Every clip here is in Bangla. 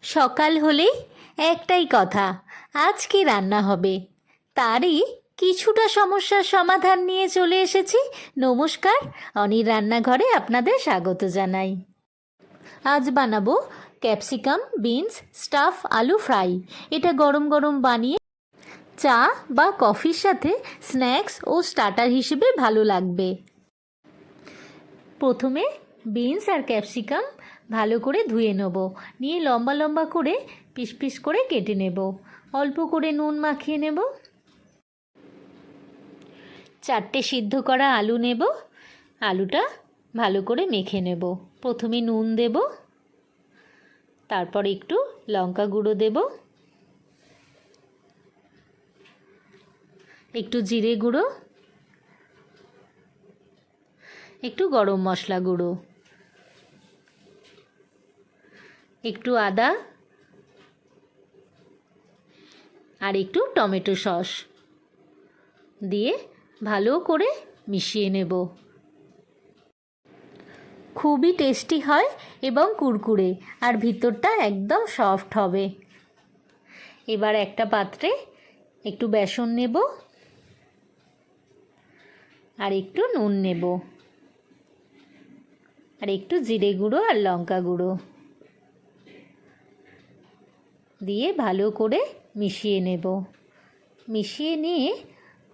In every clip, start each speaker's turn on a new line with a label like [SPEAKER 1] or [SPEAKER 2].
[SPEAKER 1] সকাল হলেই একটাই কথা, আজ কি রান্না হবে। তারই কিছুটা সমস্যার সমাধান নিয়ে চলে এসেছি। নমস্কার, অনির রান্নাঘরে আপনাদের স্বাগত জানাই। আজ বানাবো ক্যাপসিকাম বিনস স্টাফ আলু ফ্রাই। এটা গরম গরম বানিয়ে চা বা কফির সাথে স্ন্যাক্স ও স্টার্টার হিসেবে ভালো লাগবে। প্রথমে বিনস আর ক্যাপসিকাম ভালো করে ধুয়ে নেব, নিয়ে লম্বা লম্বা করে পিস পিস করে কেটে নেব। অল্প করে নুন মাখিয়ে নেব। 4টে সিদ্ধ করা আলু নেব, আলুটা ভালো করে মেখে নেব। প্রথমে নুন দেব, তারপর একটু লঙ্কা গুঁড়ো দেব, একটু জিরে গুঁড়ো, একটু গরম মশলা গুঁড়ো, একটু আদা আর একটু টমেটো সস দিয়ে ভালো করে মিশিয়ে নেব। খুবই টেস্টি হয় এবং কুরকুরে, আর ভিতরটা একদম সফট হবে। এবার একটা পাত্রে একটু বেসন নেব আর একটু নুন নেব আর একটু জিরে গুঁড়ো আর লঙ্কা গুঁড়ো দিয়ে ভালো করে মিশিয়ে নেব। মিশিয়ে নিয়ে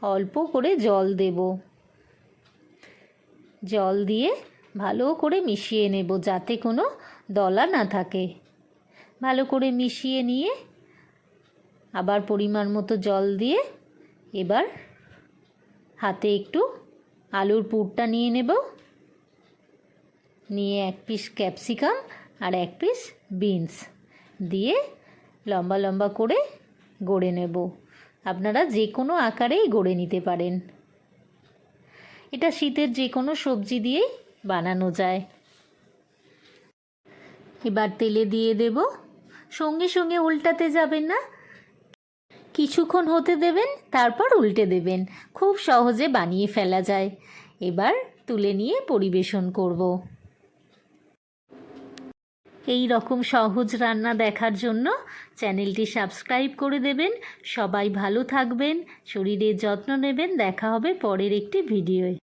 [SPEAKER 1] অল্প করে জল দেব। জল দিয়ে ভালো করে মিশিয়ে নেব যাতে কোনো দলা না থাকে। ভালো করে মিশিয়ে নিয়ে আবার পরিমাণ মতো জল দিয়ে এবার হাতে একটু আলুর পুরটা নিয়ে নেব। নিয়ে 1 পিস ক্যাপসিকাম আর 1 পিস বিনস দিয়ে লম্বা লম্বা করে গড়ে নেব। আপনারা যে কোনো আকারেই গড়ে নিতে পারেন। এটা শীতের যে কোনো সবজি দিয়েই বানানো যায়। এবার তেলে দিয়ে দেব। সঙ্গে সঙ্গে উল্টাতে যাবেন না, কিছুক্ষণ হতে দেবেন, তারপর উল্টে দেবেন। খুব সহজে বানিয়ে ফেলা যায়। এবার তুলে নিয়ে পরিবেশন করব। এই রকম সহজ রান্না দেখার জন্য চ্যানেলটি সাবস্ক্রাইব করে দেবেন। সবাই ভালো থাকবেন, শরীরের যত্ন নেবেন। দেখা হবে পরের একটি ভিডিওয়।